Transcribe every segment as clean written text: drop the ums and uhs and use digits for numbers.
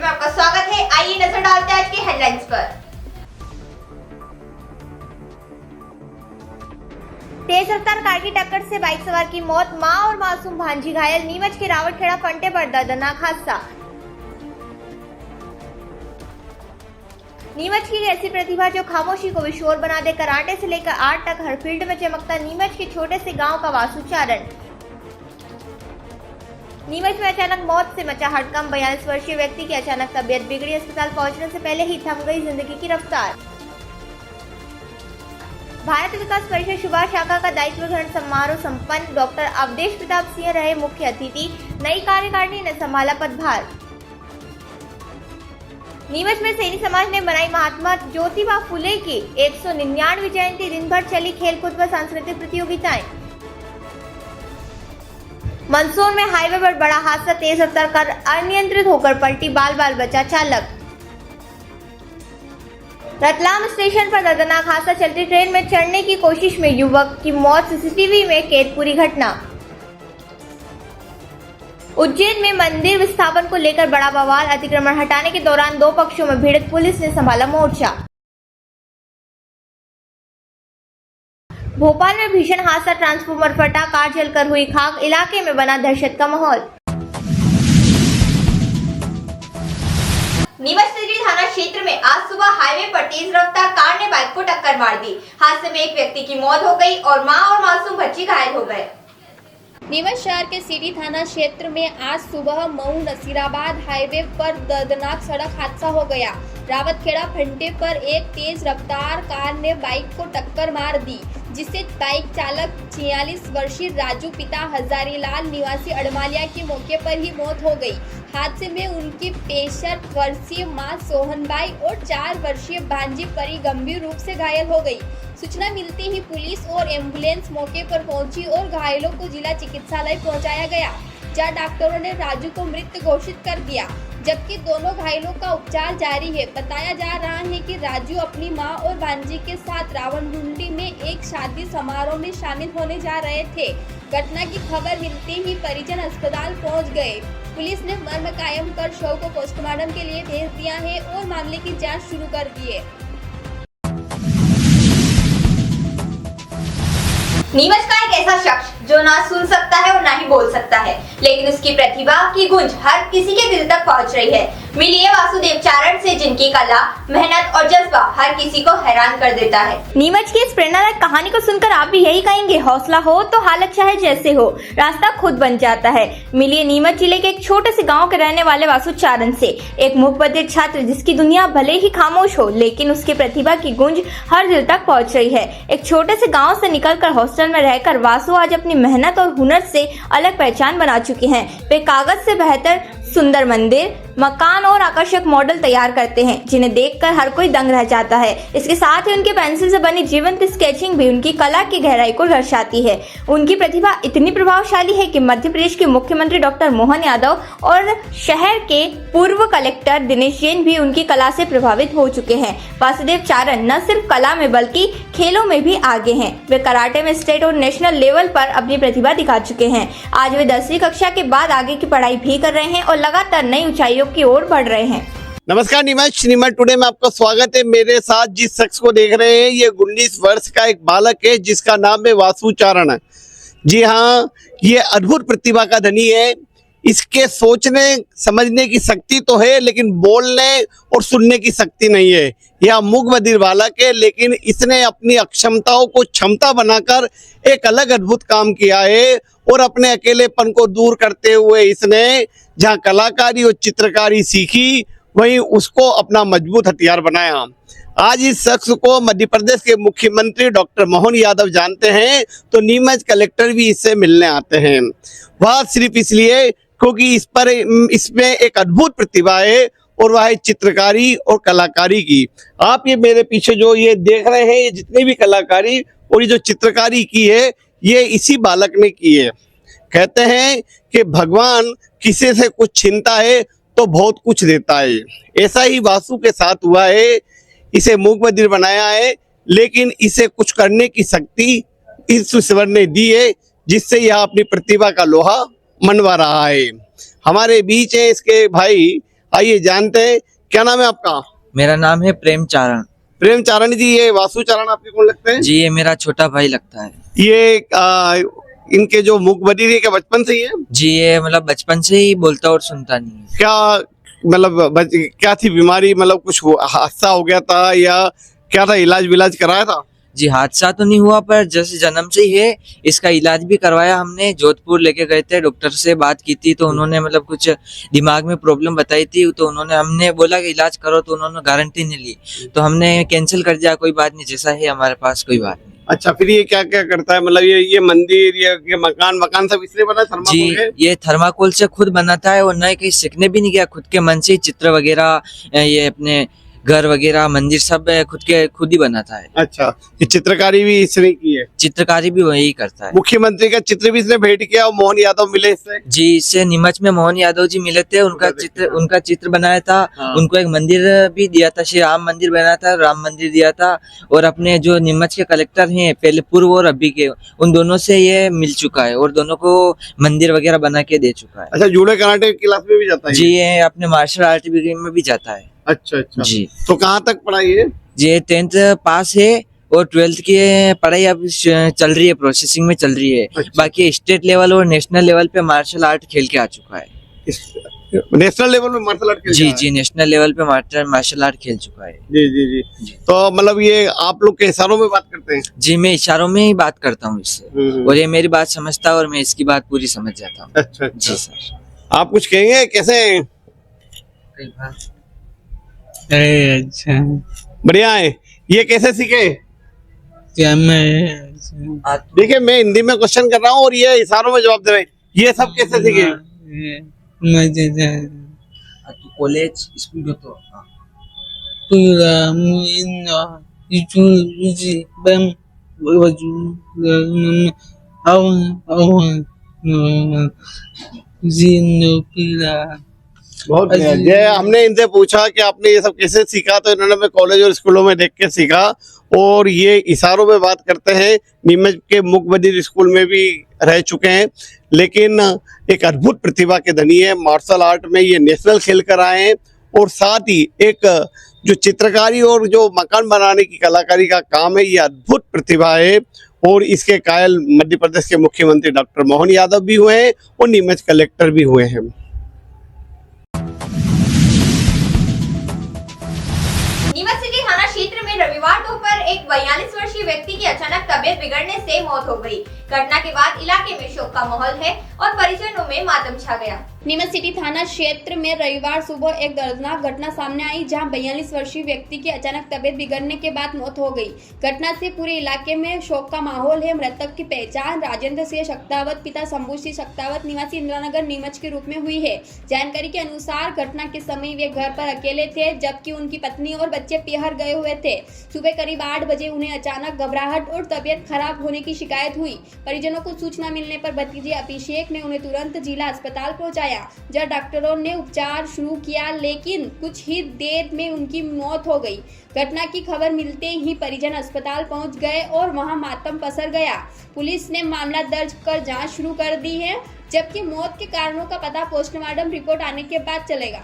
में आपका स्वागत है। आइए नजर डालते हैं आज के हेडलाइंस पर। तेज रफ्तार कार की टक्कर से बाइक सवार की मौत, मां और मासूम भांजी घायल। नीमच के रावटखेड़ा फंटे पर दर्दनाक हादसा। नीमच की ऐसी प्रतिभा जो खामोशी को विशोर बना दे। कराटे से लेकर आर्ट तक हर फील्ड में चमकता नीमच के छोटे से गांव का वासुचारण। नीमच में अचानक मौत से मचा हड़कंप। 42 वर्षीय व्यक्ति की अचानक तबीयत बिगड़ी। अस्पताल पहुंचने से पहले ही थम गई जिंदगी की रफ्तार। भारत विकास परिषद शुभा शाखा का दायित्व ग्रहण समारोह संपन्न। डॉक्टर अवधेश प्रताप सिंह रहे मुख्य अतिथि। नई कार्यकारिणी ने संभाला पदभार। नीमच में सैनी समाज ने मनाई महात्मा ज्योतिबा फुले की 199वीं जयंती। दिन भर चली खेलकूद व सांस्कृतिक प्रतियोगिताएं। मंदसौर में हाईवे पर बड़ा हादसा। तेज रफ्तार कार अनियंत्रित होकर पलटी, बाल बचा चालक। रतलाम स्टेशन पर दर्दनाक हादसा। चलती ट्रेन में चढ़ने की कोशिश में युवक की मौत। सीसीटीवी में कैद पूरी घटना। उज्जैन में मंदिर विस्थापन को लेकर बड़ा बवाल। अतिक्रमण हटाने के दौरान दो पक्षों में भिड़ंत, पुलिस ने संभाला मोर्चा। भोपाल में भीषण हादसा। ट्रांसफार्मर फटा, कार जलकर हुई खाक। इलाके में बना दहशत का माहौल। नीमच सिटी थाना क्षेत्र में आज सुबह हाईवे पर तेज रफ्तार कार ने बाइक को टक्कर मार दी। हादसे में एक व्यक्ति की मौत हो गई और मां और मासूम बच्ची घायल हो गए। नीमच शहर के सिटी थाना क्षेत्र में आज सुबह मऊ नसीराबाद हाईवे पर दर्दनाक सड़क हादसा हो गया। रावतखेड़ा फंटे पर एक तेज रफ्तार कार ने बाइक को टक्कर मार दी, जिससे बाइक चालक 46 वर्षीय राजू पिता हजारीलाल निवासी अड़मालिया की मौके पर ही मौत हो गई। हादसे में उनकी 65 वर्षीय मां सोहनबाई और 4 वर्षीय भांजी परी गंभीर रूप से घायल हो गई। सूचना मिलते ही पुलिस और एम्बुलेंस मौके पर पहुंची और घायलों को जिला चिकित्सालय पहुंचाया गया, जहां डॉक्टरों ने राजू को मृत घोषित कर दिया, जबकि दोनों घायलों का उपचार जारी है। बताया जा रहा है कि राजू अपनी मां और भांजी के साथ रावणडुंडी में एक शादी समारोह में शामिल होने जा रहे थे। घटना की खबर मिलते ही परिजन अस्पताल पहुंच गए। पुलिस ने मर्म कायम कर शव को पोस्टमार्टम के लिए भेज दिया है और मामले की जांच शुरू कर दी है। नीमच का एक ऐसा शख्स जो ना सुन सकता है और ना ही बोल सकता है, लेकिन उसकी प्रतिभा की गूंज हर किसी के दिल तक पहुंच रही है। मिलिए वासुदेव चारण से, जिनकी कला, मेहनत और जज्बा हर किसी को हैरान कर देता है। नीमच की इस प्रेरणादायक कहानी को सुनकर आप भी यही कहेंगे, हौसला हो तो हालत चाहे जैसे हो, रास्ता खुद बन जाता है। मिलिए नीमच जिले के एक छोटे से गाँव के रहने वाले वासु चारण से, एक मूकबधिर छात्र जिसकी दुनिया भले ही खामोश हो, लेकिन उसकी प्रतिभा की गूंज हर दिल तक पहुँच रही है। एक छोटे से गाँव से निकलकर हॉस्टल में रहकर वासु आज अपनी मेहनत और हुनर से अलग पहचान बना चुके हैं। वे कागज से बेहतर सुंदर मंदिर, मकान और आकर्षक मॉडल तैयार करते हैं, जिन्हें देखकर हर कोई दंग रह जाता है। इसके साथ ही उनके पेंसिल से बनी जीवंत स्केचिंग भी उनकी कला की गहराई को दर्शाती है। उनकी प्रतिभा इतनी प्रभावशाली है कि मध्य प्रदेश के मुख्यमंत्री डॉक्टर मोहन यादव और शहर के पूर्व कलेक्टर दिनेश जैन भी उनकी कला से प्रभावित हो चुके हैं। वासुदेव चारण न सिर्फ कला में बल्कि खेलों में भी आगे हैं। वे कराटे में स्टेट और नेशनल लेवल पर अपनी प्रतिभा दिखा चुके हैं। आज वे 10वीं कक्षा के बाद आगे की पढ़ाई भी कर रहे हैं और लगातार नई ऊंचाइयों की ओर बढ़ रहे हैं। नमस्कार नीमच टुडे में आपका स्वागत है। मेरे साथ जिस शख्स को देख रहे हैं, ये 19 वर्ष का एक बालक है जिसका नाम है वासु चारण। जी हाँ, ये अद्भुत प्रतिभा का धनी है। इसके सोचने समझने की शक्ति तो है, लेकिन बोलने और सुनने की शक्ति नहीं है। यह मूकबधिर बालक है, लेकिन इसने अपनी अक्षमताओं को क्षमता बनाकर एक अलग अद्भुत काम किया है और अपने अकेलेपन को दूर करते हुए इसने जहाँ कलाकारी और चित्रकारी सीखी, वहीं उसको अपना मजबूत हथियार बनाया। आज इस शख्स को मध्य प्रदेश के मुख्यमंत्री डॉक्टर मोहन यादव जानते हैं, तो नीमच कलेक्टर भी इससे मिलने आते हैं। वह सिर्फ इसलिए क्योंकि इसमें एक अद्भुत प्रतिभा है और वह है चित्रकारी और कलाकारी की। आप ये मेरे पीछे जो ये देख रहे हैं, ये जितनी भी कलाकारी और ये जो चित्रकारी की है, ये इसी बालक ने की है। कहते हैं कि भगवान किसी से कुछ छीनता है तो बहुत कुछ देता है। ऐसा ही वासु के साथ हुआ है। इसे मूकबधिर बनाया है, लेकिन इसे कुछ करने की शक्ति इस ईश्वर ने दी है, जिससे यह अपनी प्रतिभा का लोहा मनवा रहा है। हमारे बीच है इसके भाई आइए जानते हैं, क्या नाम है आपका? मेरा नाम है प्रेम चारण। प्रेम चारण जी, ये वासु चारण आपके कौन लगते हैं? जी ये मेरा छोटा भाई लगता है। ये इनके जो मुख बधिर है क्या बचपन से ही है? जी ये मतलब बचपन से ही बोलता और सुनता नहीं है। क्या मतलब क्या थी बीमारी, मतलब कुछ हादसा हो गया था या क्या था, इलाज विलाज कराया था? जी हादसा तो नहीं हुआ, पर जैसे जन्म से ही है, इसका इलाज भी करवाया हमने। जोधपुर लेके गए थे, डॉक्टर से बात की थी, तो उन्होंने मतलब कुछ दिमाग में प्रॉब्लम बताई थी, तो उन्होंने हमने बोला कि इलाज करो, तो उन्होंने गारंटी नहीं ली, तो हमने कैंसिल कर दिया। कोई बात नहीं, जैसा है हमारे पास कोई बात नहीं। अच्छा, फिर ये क्या क्या करता है, मतलब ये मंदिर, ये मकान सब इसलिए बना थर्माकोल जी के? ये थर्माकोल से खुद बनाता है, और नए कहीं सीखने भी नहीं गया, खुद के मन से ही चित्र वगैरह, ये अपने घर वगैरह मंदिर सब खुद ही बनाता है। अच्छा, ये चित्रकारी भी इसने की है? चित्रकारी भी वही करता है। मुख्यमंत्री का चित्र भी इसने भेंट किया और मोहन यादव मिले इससे? जी इससे नीमच में मोहन यादव जी मिले थे, उनका चित्र बनाया था। हाँ। उनको एक मंदिर भी दिया था, श्री राम मंदिर बनाया था, राम मंदिर दिया था। और अपने जो नीमच के कलेक्टर हैं पहले पूर्व और अभी के, उन दोनों से ये मिल चुका है और दोनों को मंदिर वगैरह बना के दे चुका है। अच्छा, जूडो कराटे क्लास में भी जाता है? जी ये अपने मार्शल आर्ट में भी जाता है। अच्छा अच्छा जी तो कहाँ तक पढ़ाई है? ये 10th पास है और 12th की पढ़ाई अब चल रही है, प्रोसेसिंग में चल रही है। अच्छा। बाकी स्टेट लेवल और नेशनल लेवल पे मार्शल आर्ट खेल के आ चुका है। नेशनल लेवल में मार्शल आर्ट जी जी नेशनल लेवल पे मार्शल आर्ट खेल चुका है। जी जी जी तो मतलब ये आप लोग के इशारों में बात करते हैं? जी मैं इशारों में ही बात करता हूँ इससे, और ये मेरी बात समझता है और मैं इसकी बात पूरी समझ जाता हूँ। अच्छा जी अच्छा, सर। आप कुछ कहेंगे कैसे? अच्छा बढ़िया है। ये कैसे सीखे? क्या मैं देखिए, मैं हिंदी में क्वेश्चन कर रहा हूँ और ये इशारों में जवाब दे रहे हैं। ये सब कैसे सीखे? तू कॉलेज स्कूल होतो पूरा मुइना इचुजी बम वजू आवन जिनो पीला। बहुत बढ़िया। ये हमने इनसे पूछा कि आपने ये सब कैसे सीखा, तो इन्होंने मैं कॉलेज और स्कूलों में देख के सीखा और ये इशारों में बात करते हैं। नीमच के मुख बधिर स्कूल में भी रह चुके हैं, लेकिन एक अद्भुत प्रतिभा के धनी है। मार्शल आर्ट में ये नेशनल खेल कर आए हैं और साथ ही एक जो चित्रकारी और जो मकान बनाने की कलाकारी का काम है, ये अद्भुत प्रतिभा है और इसके कायल मध्य प्रदेश के मुख्यमंत्री डॉक्टर मोहन यादव भी हुए हैं और नीमच कलेक्टर भी हुए हैं। नीमच सिटी थाना क्षेत्र में रविवार दोपहर एक 42 वर्षीय व्यक्ति की अचानक तबीयत बिगड़ने से मौत हो गई। घटना के बाद इलाके में शोक का माहौल है और परिजनों में मातम छा गया। नीमच सिटी थाना क्षेत्र में रविवार सुबह एक दर्दनाक घटना सामने आई, जहां 42 वर्षीय व्यक्ति की अचानक तबीयत बिगड़ने के बाद मौत हो गई। घटना से पूरे इलाके में शोक का माहौल है। मृतक की पहचान राजेंद्र सिंह शक्तावत पिता शंभू सिंह शक्तावत निवासी इंदिरानगर नीमच के रूप में हुई है। जानकारी के अनुसार घटना के समय वे घर पर अकेले थे, जबकि उनकी पत्नी और बच्चे पीहर गए हुए थे। सुबह करीब 8 बजे उन्हें अचानक घबराहट और तबीयत खराब होने की शिकायत हुई। परिजनों को सूचना मिलने पर भतीजे अभिषेक ने उन्हें तुरंत जिला अस्पताल पहुंचाया, जहां डॉक्टरों ने उपचार शुरू किया, लेकिन कुछ ही देर में उनकी मौत हो गई। घटना की खबर मिलते ही परिजन अस्पताल पहुंच गए और वहां मातम पसर गया। पुलिस ने मामला दर्ज कर जांच शुरू कर दी है, जबकि मौत के कारणों का पता पोस्टमार्टम रिपोर्ट आने के बाद चलेगा।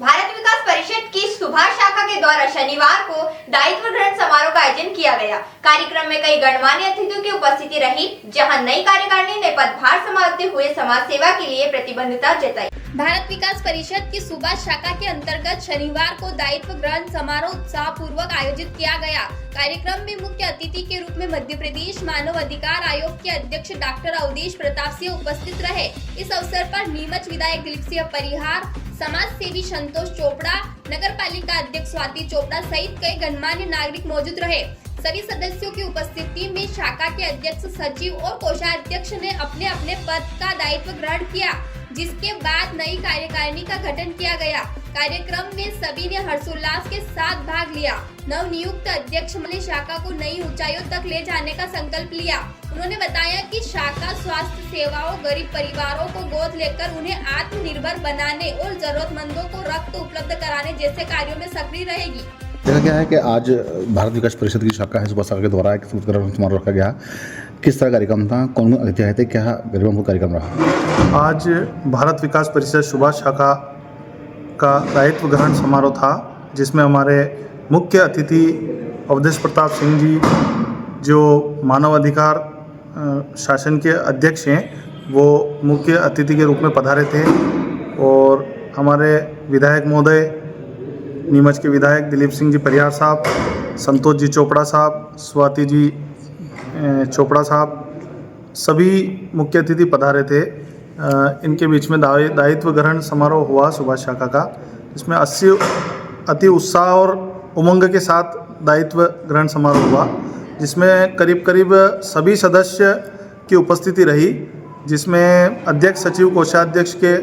भारत विकास परिषद की सुभाष शाखा के द्वारा शनिवार को दायित्व ग्रहण समारोह का आयोजन किया गया। कार्यक्रम में कई गणमान्य अतिथियों की उपस्थिति रही, जहां नई कार्यकारिणी ने पदभार संभालते हुए समाज सेवा के लिए प्रतिबद्धता जताई। भारत विकास परिषद की सुभाष शाखा के अंतर्गत शनिवार को दायित्व ग्रहण समारोह उत्साह पूर्वक आयोजित किया गया। कार्यक्रम में मुख्य अतिथि के रूप में मध्य प्रदेश मानव अधिकार आयोग के अध्यक्ष डॉक्टर अवधेश प्रताप सिंह उपस्थित रहे। इस अवसर पर नीमच विधायक दिलीप सिंह परिहार, समाज सेवी संतोष चोपड़ा, नगर पालिका अध्यक्ष स्वाति चोपड़ा सहित कई गणमान्य नागरिक मौजूद रहे। सभी सदस्यों की उपस्थिति में शाखा के अध्यक्ष, सचिव और कोषाध्यक्ष ने अपने अपने पद का दायित्व ग्रहण किया, जिसके बाद नई कार्यकारिणी का गठन किया गया। कार्यक्रम में सभी ने हर्षोल्लास के साथ भाग लिया। नवनियुक्त अध्यक्ष ने शाखा को नई ऊंचाइयों तक ले जाने का संकल्प लिया। उन्होंने बताया कि शाखा स्वास्थ्य सेवाओं, गरीब परिवारों को गोद लेकर उन्हें आत्मनिर्भर बनाने और जरूरतमंदों को रक्त उपलब्ध कराने जैसे कार्यों में सक्रिय रहेगी। देखा गया है कि आज भारत विकास परिषद की शाखा है सुभाष शाखा के द्वारा एक ग्रहण समारोह रखा गया, किस तरह कार्यक्रम था, कौन कौन अतिथि आए थे, क्या गरीबों कार्यक्रम रहा? आज भारत विकास परिषद सुभाष शाखा का दायित्व ग्रहण समारोह था, जिसमें हमारे मुख्य अतिथि अवधेश प्रताप सिंह जी, जो मानव अधिकार शासन के अध्यक्ष हैं, वो मुख्य अतिथि के रूप में पधारे थे। और हमारे विधायक महोदय, नीमच के विधायक दिलीप सिंह जी परिहार साहब, संतोष जी चोपड़ा साहब, स्वाति जी चोपड़ा साहब, सभी मुख्य अतिथि पधारे थे। इनके बीच में दायित्व ग्रहण समारोह हुआ सुभाष शाखा का, इसमें 80 अति उत्साह और उमंग के साथ दायित्व ग्रहण समारोह हुआ, जिसमें करीब करीब सभी सदस्य की उपस्थिति रही, जिसमें अध्यक्ष, सचिव, कोषाध्यक्ष के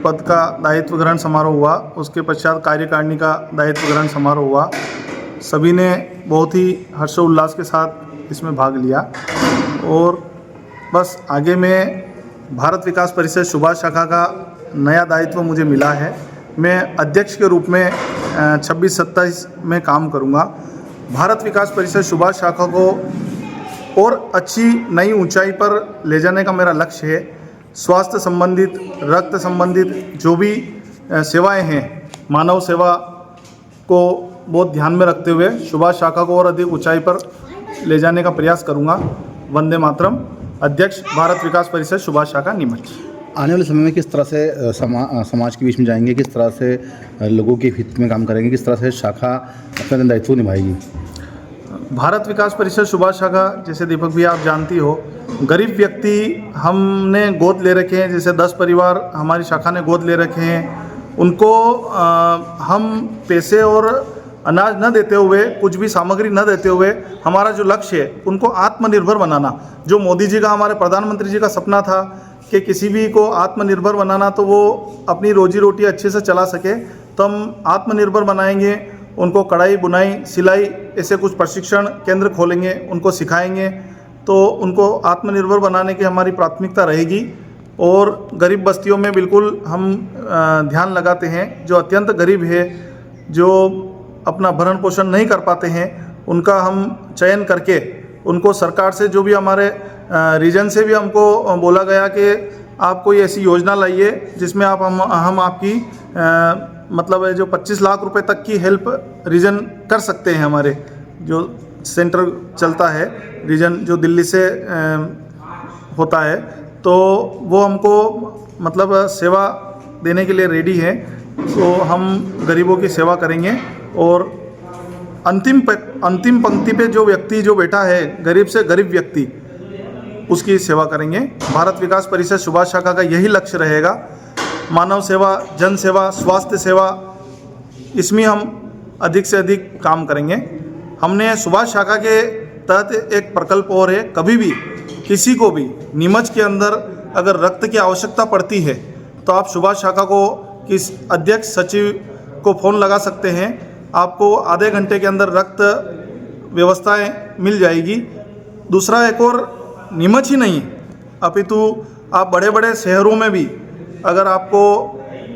पद का दायित्व ग्रहण समारोह हुआ। उसके पश्चात कार्यकारिणी का दायित्व ग्रहण समारोह हुआ। सभी ने बहुत ही हर्षोल्लास के साथ इसमें भाग लिया। और बस आगे में भारत विकास परिषद सुभाष शाखा का नया दायित्व मुझे मिला है। मैं अध्यक्ष के रूप में 26-27 में काम करूंगा। भारत विकास परिषद सुभाष शाखा को और अच्छी नई ऊंचाई पर ले जाने का मेरा लक्ष्य है। स्वास्थ्य संबंधित, रक्त संबंधित जो भी सेवाएं हैं, मानव सेवा को बहुत ध्यान में रखते हुए सुभाष शाखा को और अधिक ऊंचाई पर ले जाने का प्रयास करूंगा। वंदे मातरम। अध्यक्ष, भारत विकास परिषद सुभाष शाखा, नीमच। आने वाले समय में किस तरह से समाज के बीच में जाएंगे, किस तरह से लोगों के हित में काम करेंगे, किस तरह से शाखा अपना दायित्व निभाएगी? भारत विकास परिषद सुभाष शाखा, जैसे दीपक भी आप जानती हो, गरीब व्यक्ति हमने गोद ले रखे हैं। जैसे 10 परिवार हमारी शाखा ने गोद ले रखे हैं। उनको हम पैसे और अनाज न देते हुए, कुछ भी सामग्री न देते हुए, हमारा जो लक्ष्य है उनको आत्मनिर्भर बनाना, जो मोदी जी का, हमारे प्रधानमंत्री जी का सपना था कि किसी भी को आत्मनिर्भर बनाना, तो वो अपनी रोजी रोटी अच्छे से चला सके। तो हम आत्मनिर्भर बनाएंगे, उनको कढ़ाई, बुनाई, सिलाई, ऐसे कुछ प्रशिक्षण केंद्र खोलेंगे, उनको सिखाएंगे। तो उनको आत्मनिर्भर बनाने की हमारी प्राथमिकता रहेगी। और गरीब बस्तियों में बिल्कुल हम ध्यान लगाते हैं। जो अत्यंत गरीब है, जो अपना भरण पोषण नहीं कर पाते हैं, उनका हम चयन करके उनको सरकार से, जो भी हमारे रीजन से भी हमको बोला गया कि आप कोई ऐसी योजना लाइए जिसमें आप हम आपकी मतलब जो 25 लाख रुपए तक की हेल्प रीजन कर सकते हैं। हमारे जो सेंटर चलता है, रीजन जो दिल्ली से होता है, तो वो हमको मतलब सेवा देने के लिए रेडी है। तो हम गरीबों की सेवा करेंगे। और अंतिम पंक्ति पे जो व्यक्ति जो बैठा है, गरीब से गरीब व्यक्ति, उसकी सेवा करेंगे। भारत विकास परिषद सुभाष शाखा का यही लक्ष्य रहेगा। मानव सेवा, जन सेवा, स्वास्थ्य सेवा, इसमें हम अधिक से अधिक काम करेंगे। हमने सुभाष शाखा के तहत एक प्रकल्प और है, कभी भी किसी को भी नीमच के अंदर अगर रक्त की आवश्यकता पड़ती है तो आप सुभाष शाखा को, किस अध्यक्ष, सचिव को फ़ोन लगा सकते हैं। आपको आधे घंटे के अंदर रक्त व्यवस्थाएं मिल जाएगी। दूसरा, एक और नीमच ही नहीं, अपितु आप बड़े बड़े शहरों में भी, अगर आपको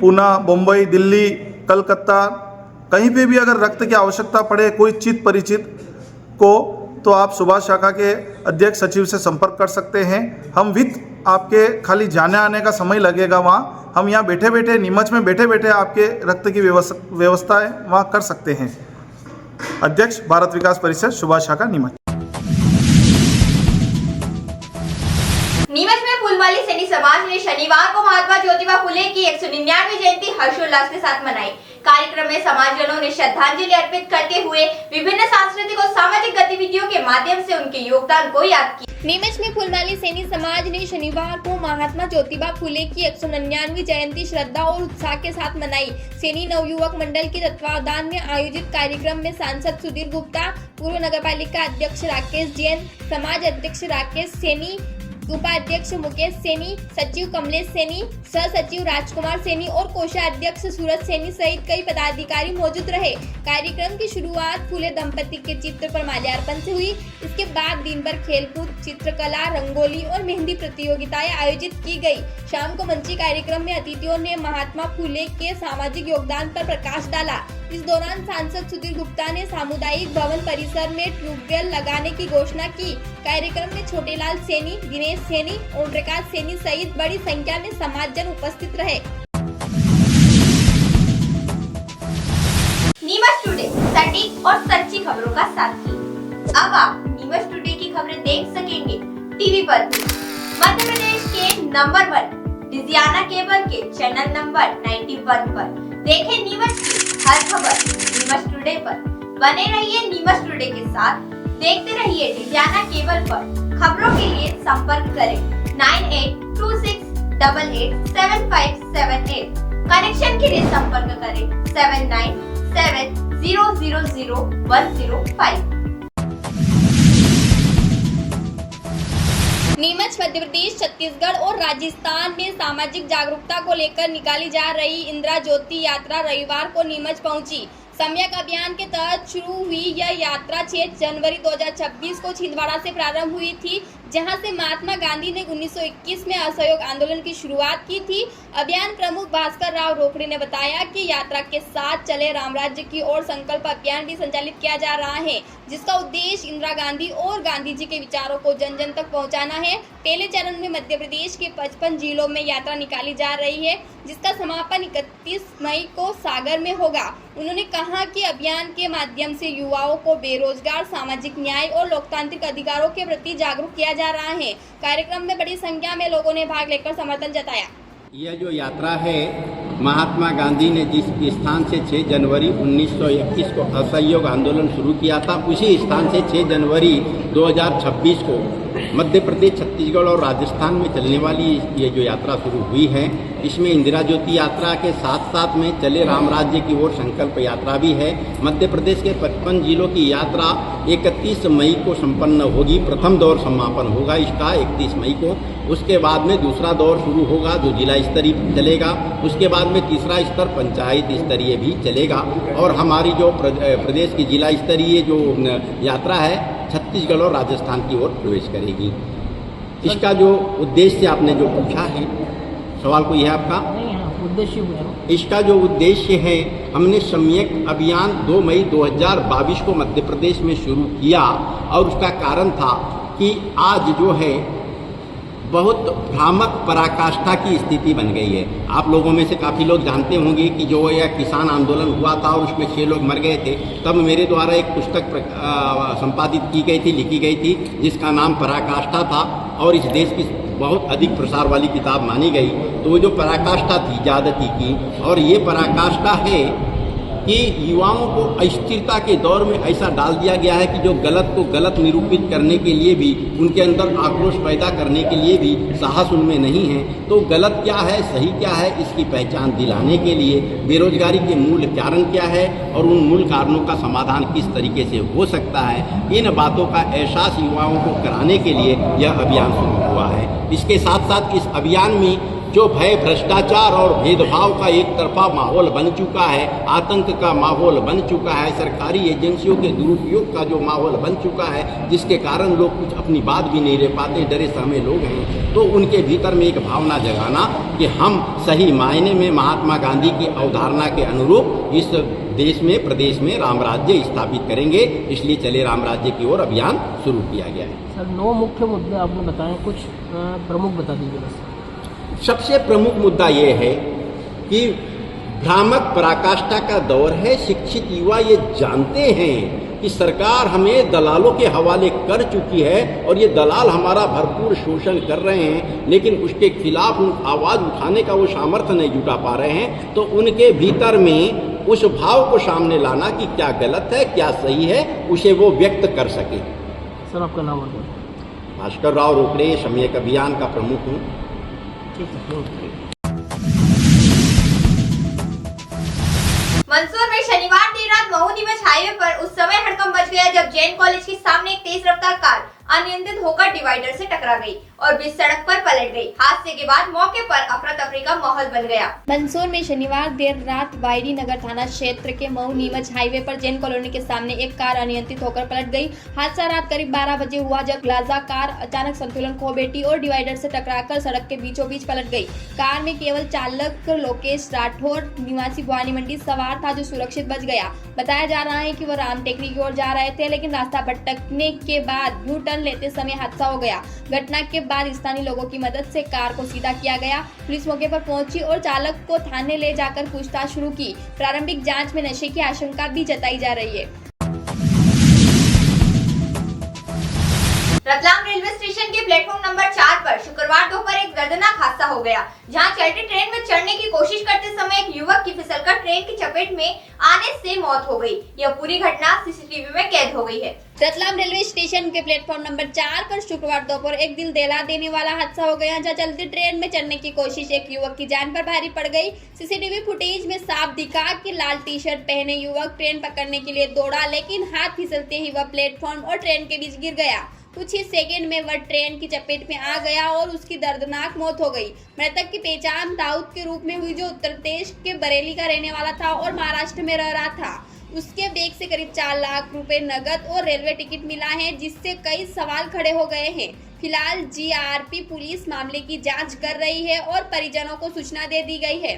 पूना, मुंबई, दिल्ली, कलकत्ता, कहीं पे भी अगर रक्त की आवश्यकता पड़े कोई चित परिचित को, तो आप सुभाष शाखा के अध्यक्ष, सचिव से संपर्क कर सकते हैं। हम विथ आपके खाली जाने आने का समय लगेगा वहाँ, हम यहाँ बैठे बैठे, नीमच में बैठे बैठे आपके रक्त की व्यवस्थाएं वहाँ कर सकते हैं। अध्यक्ष, भारत विकास परिषद सुभाष शाखा, नीमच। नीमच में फूलवाली सैनी समाज ने शनिवार को महात्मा ज्योतिबा फुले की 199वीं जयंती हर्षोल्लास के साथ मनाई। कार्यक्रम में समाजजनों ने श्रद्धांजलि अर्पित करते हुए विभिन्न सांस्कृतिक और सामाजिक गतिविधियों के माध्यम से उनके योगदान को याद किया। नीमच में फूलवाली सैनी समाज ने शनिवार को महात्मा ज्योतिबा फुले की 199वीं जयंती श्रद्धा और उत्साह के साथ मनाई। सैनी नवयुवक मंडल के तत्वावधान में आयोजित कार्यक्रम में सांसद सुधीर गुप्ता, पूर्व नगरपालिका अध्यक्ष राकेश जैन, समाज अध्यक्ष राकेश सैनी, उपाध्यक्ष मुकेश सैनी, सचिव कमलेश सैनी, सह सचिव राजकुमार सैनी और कोषाध्यक्ष सूरज सैनी सहित कई पदाधिकारी मौजूद रहे। कार्यक्रम की शुरुआत फुले दंपति के चित्र पर माल्यार्पण से हुई। इसके बाद दिन भर खेलकूद, चित्रकला, रंगोली और मेहंदी प्रतियोगिताएं आयोजित की गई। शाम को मंची कार्यक्रम में अतिथियों ने महात्मा फुले के सामाजिक योगदान पर प्रकाश डाला। इस दौरान सांसद सुधीर गुप्ता ने सामुदायिक भवन परिसर में ट्यूबवेल लगाने की घोषणा की। कार्यक्रम में छोटेलाल सैनी, दिनेश सैनी, ओम प्रकाश सैनी सहित बड़ी संख्या में समाजजन उपस्थित रहे। नीमच टुडे, सटीक और सच्ची खबरों का साथी। अब आप नीमच टुडे की खबरें देख सकेंगे टीवी पर भी। मध्य प्रदेश के नंबर 1 डिजियाना केबल के चैनल नंबर 91 पर देखें नीमच की हर खबर नीमच टुडे पर। बने रहिए नीमच टुडे के साथ, देखते रहिए डिजियाना केबल पर। खबरों के लिए संपर्क करें 9826887578। कनेक्शन के लिए संपर्क करें 7970000105। नीमच मध्य प्रदेश, छत्तीसगढ़ और राजस्थान में सामाजिक जागरूकता को लेकर निकाली जा रही इंदिरा ज्योति यात्रा रविवार को नीमच पहुंची। सम्यक अभियान के तहत शुरू हुई यह यात्रा 6 जनवरी 2026 को छिंदवाड़ा से प्रारंभ हुई थी, जहां से महात्मा गांधी ने 1921 में असहयोग आंदोलन की शुरुआत की थी। अभियान प्रमुख भास्कर राव रोकड़े ने बताया कि यात्रा के साथ चले राम राज्य की ओर संकल्प अभियान भी संचालित किया जा रहा है, जिसका उद्देश्य इंदिरा गांधी और गांधी जी के विचारों को जन जन तक पहुंचाना है। पहले चरण में मध्य प्रदेश के 55 जिलों में यात्रा निकाली जा रही है, जिसका समापन 31 मई को सागर में होगा। उन्होंने कहा कि अभियान के माध्यम से युवाओं को बेरोजगार, सामाजिक न्याय और लोकतांत्रिक अधिकारों के प्रति जागरूक किया जा रहा है। कार्यक्रम में बड़ी संख्या में लोगों ने भाग लेकर समर्थन जताया। यह जो यात्रा है, महात्मा गांधी ने जिस स्थान से 6 जनवरी 1921 को असहयोग आंदोलन शुरू किया था, उसी स्थान से 6 जनवरी 2026 को मध्य प्रदेश, छत्तीसगढ़ और राजस्थान में चलने वाली ये जो यात्रा शुरू हुई है, इसमें इंदिरा ज्योति यात्रा के साथ साथ में चले राम राज्य की ओर संकल्प यात्रा भी है। मध्य प्रदेश के 55 जिलों की यात्रा 31 मई को संपन्न होगी। प्रथम दौर समापन होगा इसका 31 मई को। उसके बाद में दूसरा दौर शुरू होगा जो जिला स्तरीय चलेगा। उसके बाद में तीसरा स्तर पंचायत स्तरीय भी चलेगा। और हमारी जो प्रदेश की जिला स्तरीय जो यात्रा है, छत्तीसगढ़ और राजस्थान की ओर प्रवेश करेगी। इसका जो उद्देश्य आपने जो पूछा है, सवाल कोई है आपका? उद्देश्य पूछो। इसका जो उद्देश्य है, हमने सम्यक अभियान 2 मई 2022 को मध्य प्रदेश में शुरू किया और उसका कारण था कि आज जो है बहुत भ्रामक पराकाष्ठा की स्थिति बन गई है। आप लोगों में से काफ़ी लोग जानते होंगे कि जो यह किसान आंदोलन हुआ था और उसमें 6 लोग मर गए थे, तब मेरे द्वारा एक पुस्तक संपादित की गई थी, लिखी गई थी, जिसका नाम पराकाष्ठा था और इस देश की बहुत अधिक प्रसार वाली किताब मानी गई। तो वो जो पराकाष्ठा थी, ज्यादती की, और ये पराकाष्ठा है कि युवाओं को अस्थिरता के दौर में ऐसा डाल दिया गया है कि जो गलत को गलत निरूपित करने के लिए भी, उनके अंदर आक्रोश पैदा करने के लिए भी साहस उनमें नहीं है। तो गलत क्या है, सही क्या है, इसकी पहचान दिलाने के लिए बेरोजगारी के मूल कारण क्या है और उन मूल कारणों का समाधान किस तरीके से हो सकता है, इन बातों का एहसास युवाओं को कराने के लिए यह अभियान शुरू हुआ है। इसके साथ साथ इस अभियान में जो भय, भ्रष्टाचार और भेदभाव का एक तरफा माहौल बन चुका है, आतंक का माहौल बन चुका है, सरकारी एजेंसियों के दुरुपयोग का जो माहौल बन चुका है, जिसके कारण लोग कुछ अपनी बात भी नहीं ले पाते, डरे सहमे लोग हैं, तो उनके भीतर में एक भावना जगाना कि हम सही मायने में महात्मा गांधी की अवधारणा के अनुरूप इस देश में, प्रदेश में राम राज्य स्थापित करेंगे। इसलिए चले राम राज्य की ओर अभियान शुरू किया गया है। सर, 9 मुख्य मुद्दे आपने बताए, कुछ प्रमुख बता दीजिए बस। सबसे प्रमुख मुद्दा ये है कि भ्रामक पराकाष्ठा का दौर है। शिक्षित युवा ये जानते हैं कि सरकार हमें दलालों के हवाले कर चुकी है और ये दलाल हमारा भरपूर शोषण कर रहे हैं, लेकिन उसके खिलाफ आवाज़ उठाने का वो सामर्थ्य नहीं जुटा पा रहे हैं। तो उनके भीतर में उस भाव को सामने लाना कि क्या गलत है, क्या सही है, उसे वो व्यक्त कर सके। सर, आपका नाम और भास्कर राव रोकड़े, सम्यक अभियान का प्रमुख हूँ। मंदसौर में शनिवार देर रात महू नीमच हाईवे पर उस समय हड़कंप मच गया जब जैन कॉलेज के सामने एक तेज रफ्तार कार अनियंत्रित होकर डिवाइडर से टकरा गई और बीच सड़क पर पलट गई। हादसे के बाद मौके पर अफरा तफरी का माहौल बन गया। मंदसौर में शनिवार देर रात वायरी नगर थाना क्षेत्र के मऊ नीमच हाईवे पर जैन कॉलोनी के सामने एक कार अनियंत्रित होकर पलट गई। हादसा रात करीब 12 बजे हुआ जब प्लाजा कार अचानक संतुलन खो बैठी और डिवाइडर से टकराकर सड़क के बीचों बीच पलट गई। कार में केवल चालक लोकेश राठौर निवासी भवानी मंडी सवार था जो सुरक्षित बच गया। बताया जा रहा है कि वह राम टेकरी की ओर जा रहे थे, लेकिन रास्ता भटकने के बाद यू टर्न लेते समय हादसा हो गया। घटना के बाद स्थानीय लोगों की मदद से कार को सीधा किया गया। पुलिस मौके पर पहुंची और चालक को थाने ले जाकर पूछताछ शुरू की। प्रारंभिक जांच में नशे की आशंका भी जताई जा रही है। रतलाम रेलवे स्टेशन के प्लेटफॉर्म नंबर 4 पर शुक्रवार दोपहर एक दर्दनाक हादसा हो गया, जहां चलती ट्रेन में चढ़ने की कोशिश करते समय एक युवक की फिसलकर ट्रेन की चपेट में आने से मौत हो गई। यह पूरी घटना सीसीटीवी में कैद हो गई है। रतलाम रेलवे स्टेशन के प्लेटफॉर्म नंबर 4 पर शुक्रवार दोपहर एक दिल दहला देने वाला हादसा हो गया, जहां चलती ट्रेन में चढ़ने की कोशिश एक युवक की जान पर भारी पड़ गई। सीसीटीवी फुटेज में साफ दिखा कि लाल टी शर्ट पहने युवक ट्रेन पकड़ने के लिए दौड़ा, लेकिन हाथ फिसलते ही वह प्लेटफॉर्म और ट्रेन के बीच गिर गया। कुछ ही सेकंड में वह ट्रेन की चपेट में आ गया और उसकी दर्दनाक मौत हो गई। मृतक की पहचान दाऊद के रूप में हुई, जो उत्तर प्रदेश के बरेली का रहने वाला था और महाराष्ट्र में रह रहा था। उसके बैग से करीब 4 लाख रुपए नकद और रेलवे टिकट मिला है, जिससे कई सवाल खड़े हो गए हैं। फिलहाल जीआरपी पुलिस मामले की जांच कर रही है और परिजनों को सूचना दे दी गई है।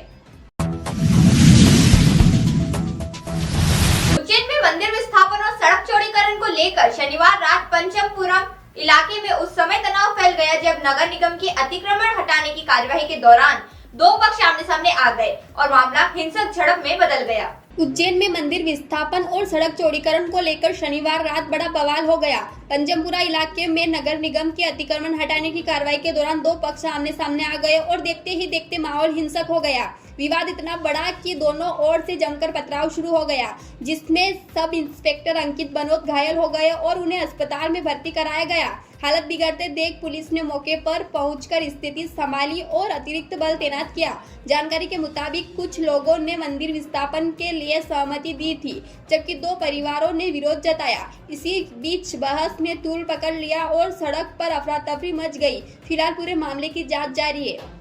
उज्जैन में मंदिर विस्थापन और सड़क चौड़ीकरण को लेकर शनिवार रात पंचमपुरम इलाके में उस समय तनाव फैल गया जब नगर निगम की अतिक्रमण हटाने की कार्यवाही के दौरान दो पक्ष आमने सामने आ गए और मामला हिंसक झड़प में बदल गया। उज्जैन में मंदिर विस्थापन और सड़क चौड़ीकरण को लेकर शनिवार रात बड़ा बवाल हो गया। पंचमपुरा इलाके में नगर निगम के अतिक्रमण हटाने की कार्रवाई के दौरान दो पक्ष आमने सामने आ गए और देखते ही देखते माहौल हिंसक हो गया। विवाद इतना बड़ा कि दोनों ओर से जमकर पथराव शुरू हो गया, जिसमें सब इंस्पेक्टर अंकित बनोत घायल हो गए और उन्हें अस्पताल में भर्ती कराया गया। हालत बिगड़ते देख पुलिस ने मौके पर पहुंचकर स्थिति संभाली और अतिरिक्त बल तैनात किया। जानकारी के मुताबिक कुछ लोगों ने मंदिर विस्थापन के लिए सहमति दी थी, जबकि दो परिवारों ने विरोध जताया। इसी बीच बहस ने तूल पकड़ लिया और सड़क पर अफरा तफरी मच गई। फिलहाल पूरे मामले की जांच जारी है।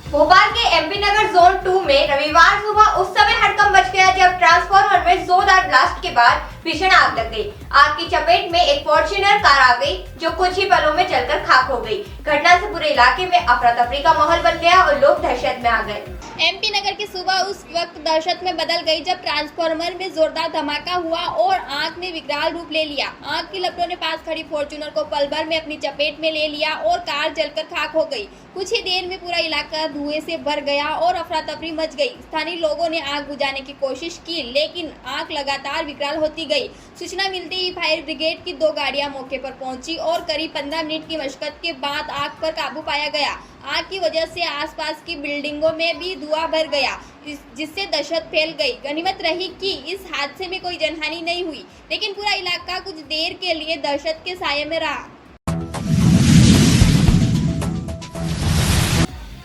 भोपाल के एमपी नगर जोन 2 में रविवार सुबह उस समय हड़कंप मच गया जब ट्रांसफार्मर में जोरदार ब्लास्ट के बाद भीषण आग लग गई। आग की चपेट में एक फॉर्च्यूनर कार आ गई, जो कुछ ही पलों में जलकर खाक हो गई। घटना से पूरे इलाके में अफरा तफरी का माहौल बन गया और लोग दहशत में आ गए। एमपी नगर की सुबह उस वक्त दहशत में बदल गई जब ट्रांसफार्मर में जोरदार धमाका हुआ और आग ने विकराल रूप ले लिया। आग की लपटों ने पास खड़ी फॉर्च्यूनर को पल भर में अपनी चपेट में ले लिया और कार जलकर खाक हो गई। कुछ ही देर में पूरा इलाका धुएं से भर गया और अफरा तफरी मच गई। स्थानीय लोगों ने आग बुझाने की कोशिश की, लेकिन आग लगातार विकराल होती गई। सूचना मिलते ही फायर ब्रिगेड की 2 गाड़ियां मौके पर पहुंची और करीब 15 मिनट की मशक्कत के बाद आग पर काबू पाया गया। आग की वजह से आसपास की बिल्डिंगों में भी धुआं भर गया, जिससे दहशत फैल गई। गनीमत रही कि इस हादसे में कोई जनहानि नहीं हुई, लेकिन पूरा इलाका कुछ देर के लिए दहशत के साये में रहा।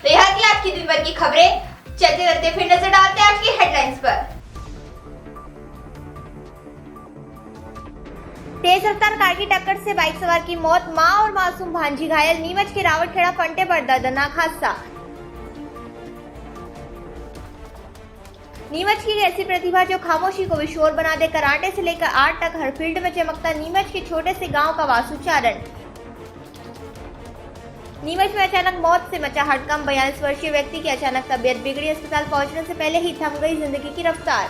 तो यह थी आज की दिन भर की खबरें। चलते चलते फिर नजर डालते हैं आज की हेडलाइंस पर। तेज रफ्तार कार की टक्कर से बाइक सवार की मौत, मां और मासूम भांजी घायल। नीमच के रावटखेड़ा फंटे पर दर्दनाक हादसा। नीमच की ऐसी प्रतिभा जो खामोशी को विशोर बना दे। कराटे से लेकर आर्ट तक हर फील्ड में चमकता नीमच के छोटे से गांव का वासुचारण। नीमच में अचानक मौत से मचा हड़कंप। 42 वर्षीय व्यक्ति की अचानक तबीयत बिगड़ी। अस्पताल पहुंचने से पहले ही थम गई जिंदगी की रफ्तार।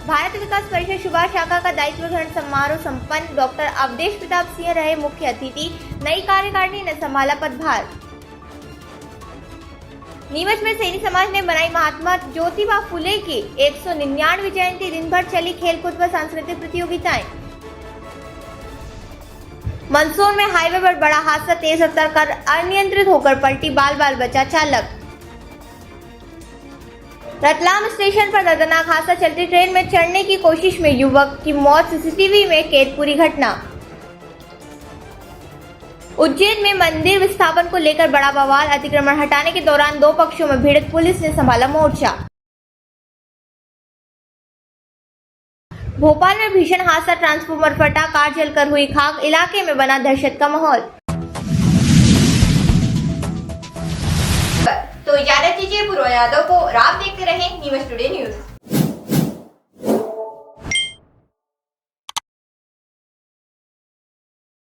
भारत विकास परिषद शुभा शाखा का दायित्व ग्रहण समारोह संपन्न। डॉक्टर अवधेश प्रताप सिंह रहे मुख्य अतिथि। नई कार्यकारिणी ने संभाला पदभार। नीमच में सैनी समाज ने मनाई महात्मा ज्योतिबा फुले की 199वीं जयंती। दिन भर चली खेलकूद व सांस्कृतिक प्रतियोगिताएं। मंदसौर में हाईवे पर बड़ा हादसा। तेज रफ्तार कार अनियंत्रित होकर पलटी, बाल बाल बचा चालक। रतलाम स्टेशन पर दर्दनाक हादसा। चलती ट्रेन में चढ़ने की कोशिश में युवक की मौत, सीसीटीवी में कैद पूरी घटना। उज्जैन में मंदिर विस्थापन को लेकर बड़ा बवाल। अतिक्रमण हटाने के दौरान दो पक्षों में भिड़ंत, पुलिस ने संभाला मोर्चा। भोपाल में भीषण हादसा, ट्रांसफार्मर फटा, कार जलकर हुई खाक, इलाके में बना दहशत का माहौल। तो इजाजत दीजिए पूर्व यादव को और आप देखते रहे न्यूज़ टुडे न्यूज़।